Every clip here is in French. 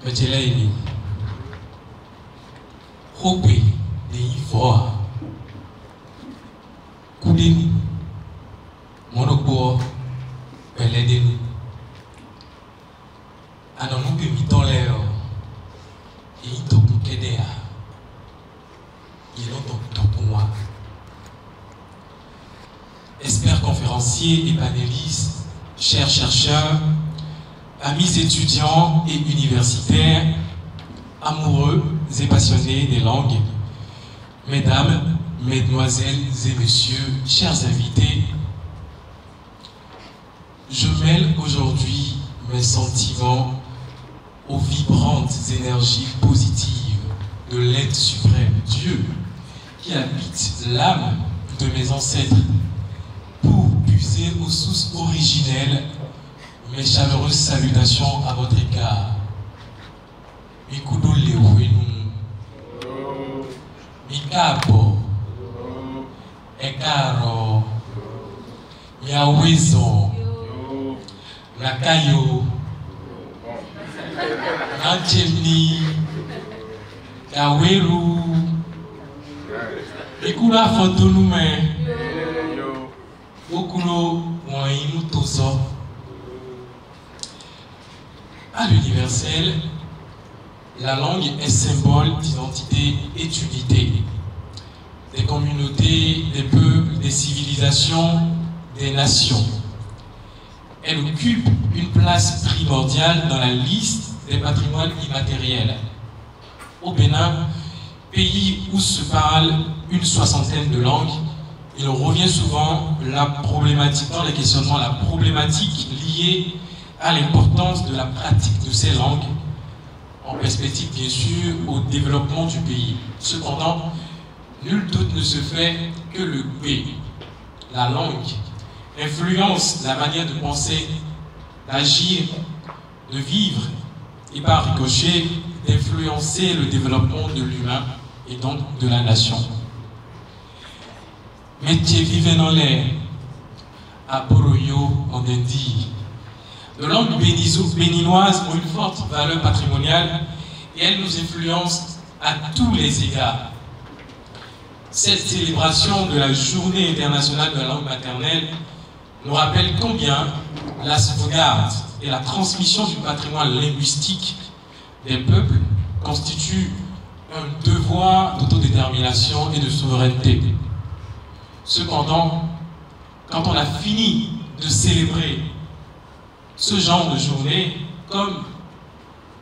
Mechelaini Hope de Ivoire Koudeni Monopo Peledeni Anonou que Mitoleo et Itoku Kedea Il est pour moi. Experts conférenciers et panélistes, chers chercheurs, amis étudiants et universitaires, amoureux et passionnés des langues, mesdames, mesdemoiselles et messieurs, chers invités, je mêle aujourd'hui mes sentiments aux vibrantes énergies positives de l'être suprême, Dieu, qui habite l'âme de mes ancêtres pour puiser aux sources originelles mes chaleureuses salutations à votre égard. Mikudo Lewenu, Mikabo, Ekaro, Miawezo, Nakayo, Nanchemni, Kaweru, Mikura Fontonume, Okulo Moïnou Tozo. À l'universel, la langue est symbole d'identité et d'unité. Des communautés, des peuples, des civilisations, des nations. Elle occupe une place primordiale dans la liste des patrimoines immatériels. Au Bénin, pays où se parle une 60aine de langues, il revient souvent dans les questionnements la problématique liée à l'importance de la pratique de ces langues, en perspective bien sûr au développement du pays. Cependant, nul doute ne se fait que le B, la langue, influence la manière de penser, d'agir, de vivre et par ricochet d'influencer le développement de l'humain et donc de la nation. Métier vivant dans l'air, à Boroyo en Indie. Les langues béninoises ont une forte valeur patrimoniale et elles nous influencent à tous les égards. Cette célébration de la Journée internationale de la langue maternelle nous rappelle combien la sauvegarde et la transmission du patrimoine linguistique des peuples constitue un devoir d'autodétermination et de souveraineté. Cependant, quand on a fini de célébrer ce genre de journée, comme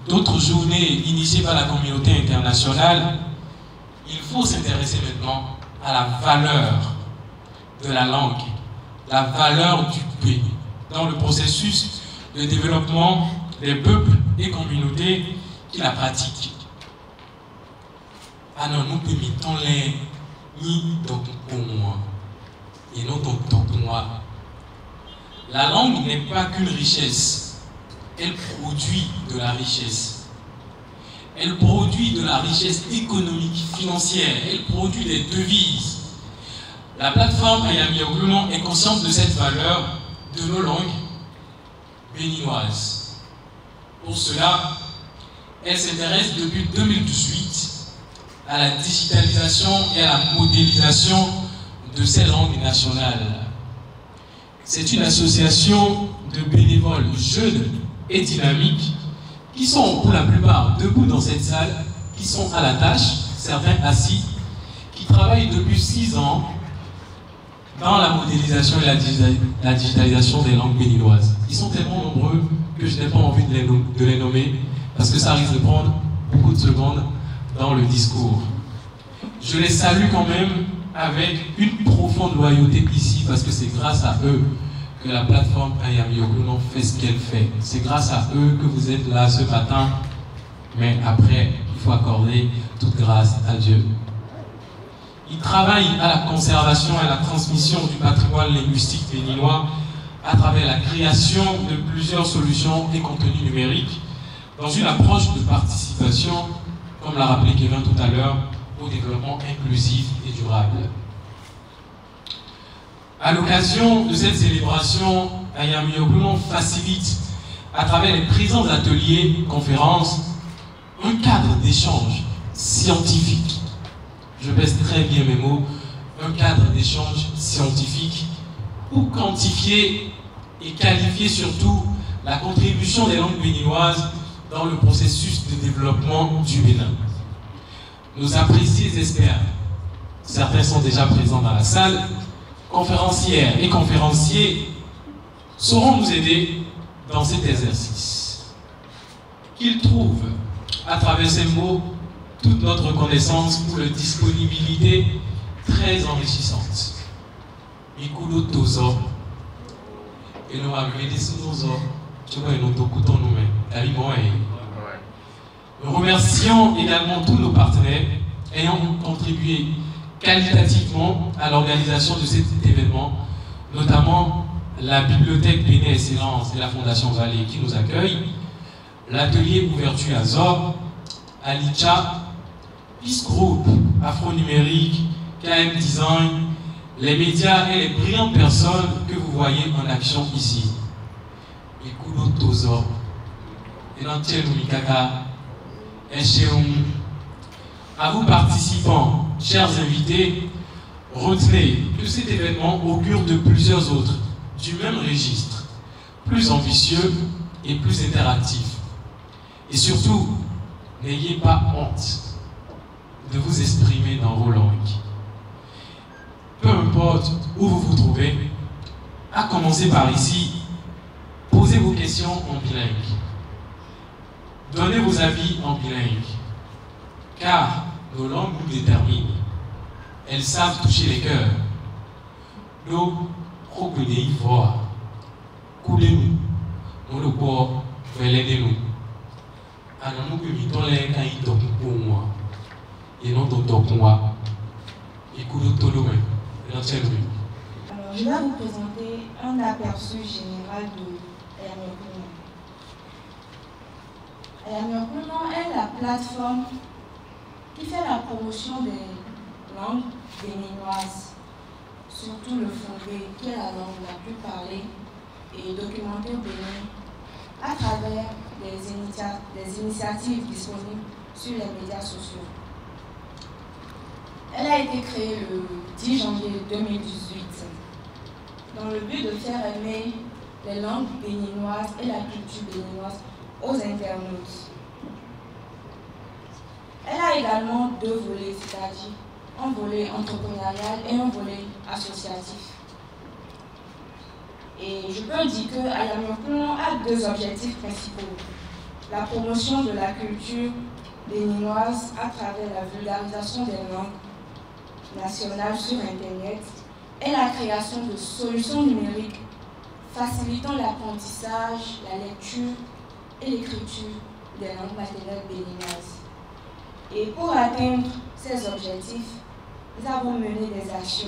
d'autres journées initiées par la communauté internationale, il faut s'intéresser maintenant à la valeur de la langue, la valeur du pays, dans le processus de développement des peuples et communautés qui la pratiquent. Alors nous permettons les ni donc pour moi et non donc pour moi. La langue n'est pas qu'une richesse, elle produit de la richesse. Elle produit de la richesse économique, financière, elle produit des devises. La plateforme Ayami Oglunon est consciente de cette valeur de nos langues béninoises. Pour cela, elle s'intéresse depuis 2018 à la digitalisation et à la modélisation de ces langues nationales. C'est une association de bénévoles jeunes et dynamiques qui sont pour la plupart debout dans cette salle, qui sont à la tâche, certains assis, qui travaillent depuis 6 ans dans la modélisation et la digitalisation des langues béninoises. Ils sont tellement nombreux que je n'ai pas envie de les nommer parce que ça risque de prendre beaucoup de secondes dans le discours. Je les salue quand même avec une profonde loyauté ici parce que c'est grâce à eux que la plateforme Ayami Oglunon fait ce qu'elle fait. C'est grâce à eux que vous êtes là ce matin, mais après, il faut accorder toute grâce à Dieu. Ils travaillent à la conservation et à la transmission du patrimoine linguistique béninois à travers la création de plusieurs solutions et contenus numériques dans une approche de participation, comme l'a rappelé Kevin tout à l'heure, au développement inclusif et durable. À l'occasion de cette célébration, Ayami Oglunon facilite, à travers les présents ateliers, conférences un cadre d'échange scientifique. Je pèse très bien mes mots, un cadre d'échange scientifique pour quantifier et qualifier surtout la contribution des langues béninoises dans le processus de développement du Bénin. Nos appréciés experts, certains sont déjà présents dans la salle, conférencières et conférenciers sauront nous aider dans cet exercice. Qu'ils trouvent à travers ces mots toute notre reconnaissance pour leur disponibilité très enrichissante. Mikulo Tozo, et nous avons aidé sur nos hommes, tu vois, nous t'écoutons nous-mêmes. Nous remercions également tous nos partenaires ayant contribué qualitativement à l'organisation de cet événement, notamment la Bibliothèque Bénin Excellence et la Fondation Vallée qui nous accueille, l'atelier Ouverture Azor, Alicha, Peace Group, Afro-Numérique, KM Design, les médias et les brillantes personnes que vous voyez en action ici. Ikudo Tozo, Enantiel Mikaka, Echeum. À vous participants, chers invités, retenez que cet événement augure de plusieurs autres, du même registre, plus ambitieux et plus interactif. Et surtout, n'ayez pas honte de vous exprimer dans vos langues. Peu importe où vous vous trouvez, à commencer par ici, posez vos questions en bilingue. Donnez vos avis en bilingue, car nos langues nous déterminent. Elles savent toucher les cœurs. Nous, croquez voix. Coulez-nous. Nous le corps, nous. Alors nous que les quand ils tombent pour moi. Et non pour moi. Écoutez tout le monde. Alors, je vais vous présenter un aperçu général de Ayamiokuno. Ayamiokuno est la plateforme qui fait la promotion des langues béninoises, surtout le fondé, qui est la langue la plus parlée et documentée au Bénin, à travers des initiatives disponibles sur les médias sociaux. Elle a été créée le 10 janvier 2018 dans le but de faire aimer les langues béninoises et la culture béninoise aux internautes. Elle a également deux volets, c'est-à-dire un volet entrepreneurial et un volet associatif. Et je peux dire que Ayamiokuno a deux objectifs principaux. La promotion de la culture béninoise à travers la vulgarisation des langues nationales sur Internet et la création de solutions numériques facilitant l'apprentissage, la lecture et l'écriture des langues maternelles béninoises. Et pour atteindre ces objectifs, nous avons mené des actions.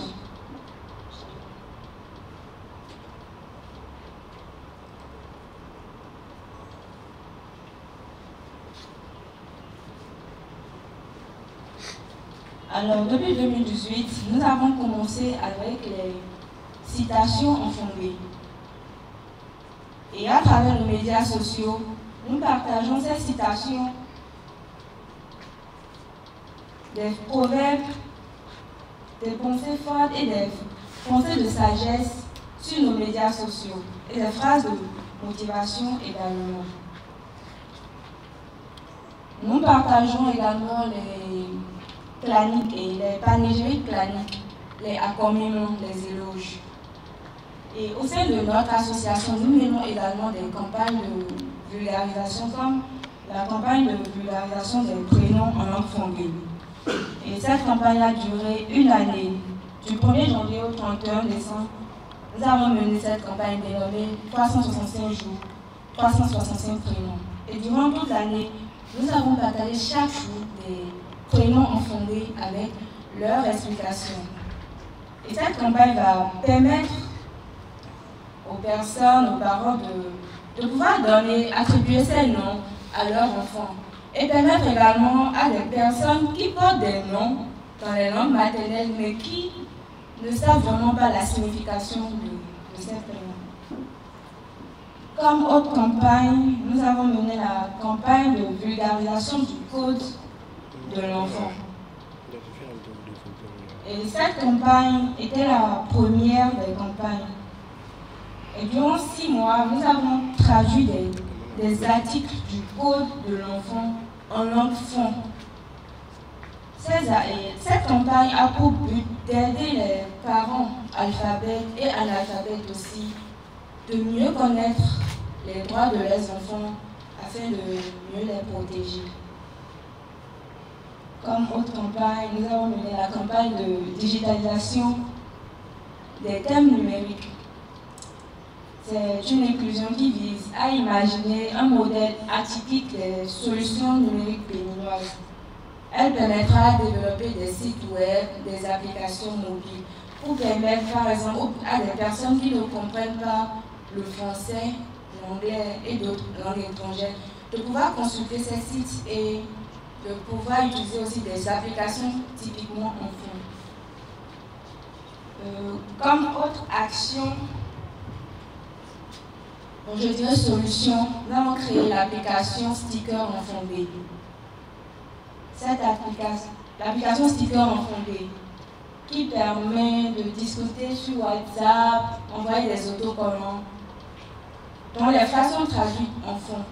Alors, depuis 2018, nous avons commencé avec les citations en fondé. Et à travers les médias sociaux, nous partageons ces citations des proverbes, des pensées fortes et des pensées de sagesse sur nos médias sociaux et des phrases de motivation également. Nous partageons également les claniques et les panégyriques claniques, les accompagnements, les éloges. Et au sein de notre association, nous menons également des campagnes de vulgarisation comme la campagne de vulgarisation des prénoms en langue fondée. Et cette campagne a duré une année. Du 1er janvier au 31 décembre, nous avons mené cette campagne dénommée 365 jours, 365 prénoms. Et durant toute l'année, nous avons partagé chaque jour des prénoms en fondé avec leur explication. Et cette campagne va permettre aux personnes, aux parents de pouvoir attribuer ces noms à leurs enfants. Et permettre également à des personnes qui portent des noms dans les langues maternelles, mais qui ne savent vraiment pas la signification de ces prénoms. Comme autre campagne, nous avons mené la campagne de vulgarisation du code de l'enfant. Et cette campagne était la première des campagnes. Et durant 6 mois, nous avons traduit des articles du code de l'enfant en langue fon. Cette campagne a pour but d'aider les parents alphabètes et analphabètes aussi de mieux connaître les droits de leurs enfants afin de mieux les protéger. Comme autre campagne, nous avons mené la campagne de digitalisation des thèmes numériques. C'est une inclusion qui vise à imaginer un modèle atypique des solutions numériques béninoises. Elle permettra de développer des sites web, des applications mobiles pour permettre par exemple à des personnes qui ne comprennent pas le français, l'anglais et d'autres langues étrangères de pouvoir consulter ces sites et de pouvoir utiliser aussi des applications typiquement en fond. Comme autre action, je dirais solution, nous avons créé l'application Sticker Enfant B. Cette l'application Sticker Enfant B, qui permet de discuter sur WhatsApp, envoyer des autocollants, dont les façons traduites en fond.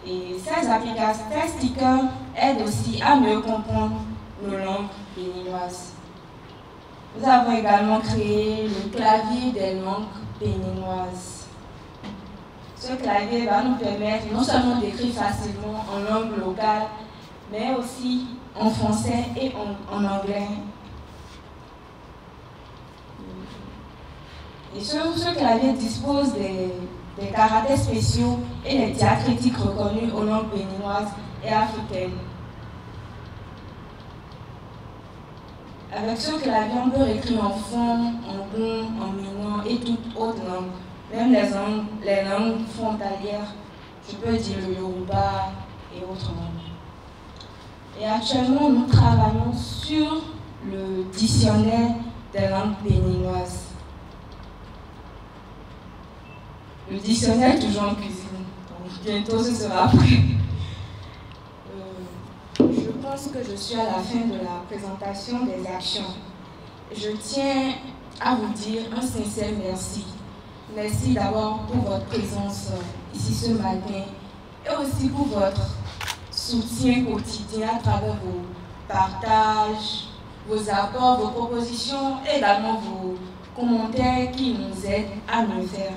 Et ces stickers aident aussi à mieux comprendre nos langues béninoises. Nous avons également créé le clavier des langues béninoises. Ce clavier va nous permettre non seulement d'écrire facilement en langue locale, mais aussi en français et en anglais. Et ce clavier dispose des caractères spéciaux et des diacritiques reconnus aux langues béninoises et africaines. Avec ce clavier, on peut écrire en fon, en bon, en mignon et toute autre langue, même les langues frontalières, je peux dire le Yoruba et autres langues. Et actuellement, nous travaillons sur le dictionnaire des langues béninoises. Le dictionnaire est toujours en cuisine, donc bientôt ce sera prêt. Je pense que je suis à la fin de la présentation des actions. Je tiens à vous dire un sincère merci. Merci d'abord pour votre présence ici ce matin et aussi pour votre soutien quotidien à travers vos partages, vos apports, vos propositions et également vos commentaires qui nous aident à mieux faire.